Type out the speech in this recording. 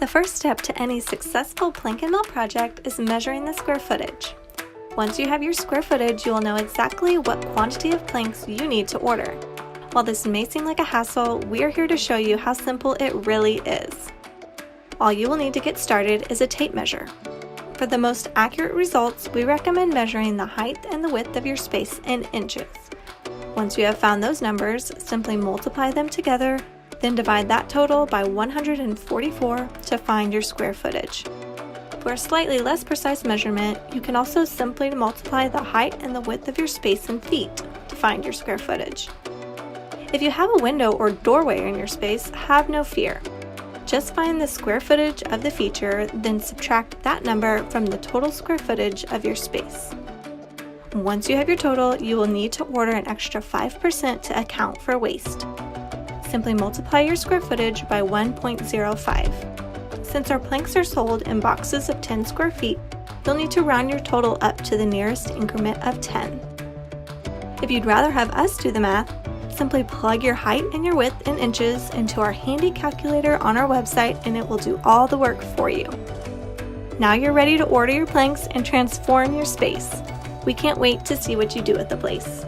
The first step to any successful plank and mill project is measuring the square footage. Once you have your square footage, you will know exactly what quantity of planks you need to order. While this may seem like a hassle, we are here to show you how simple it really is. All you will need to get started is a tape measure. For the most accurate results, we recommend measuring the height and the width of your space in inches. Once you have found those numbers, simply multiply them together, then divide that total by 144 to find your square footage. For a slightly less precise measurement, you can also simply multiply the height and the width of your space in feet to find your square footage. If you have a window or doorway in your space, have no fear. Just find the square footage of the feature, then subtract that number from the total square footage of your space. Once you have your total, you will need to order an extra 5% to account for waste. Simply multiply your square footage by 1.05. Since our planks are sold in boxes of 10 square feet, you'll need to round your total up to the nearest increment of 10. If you'd rather have us do the math, simply plug your height and your width in inches into our handy calculator on our website and it will do all the work for you. Now you're ready to order your planks and transform your space. We can't wait to see what you do with the place.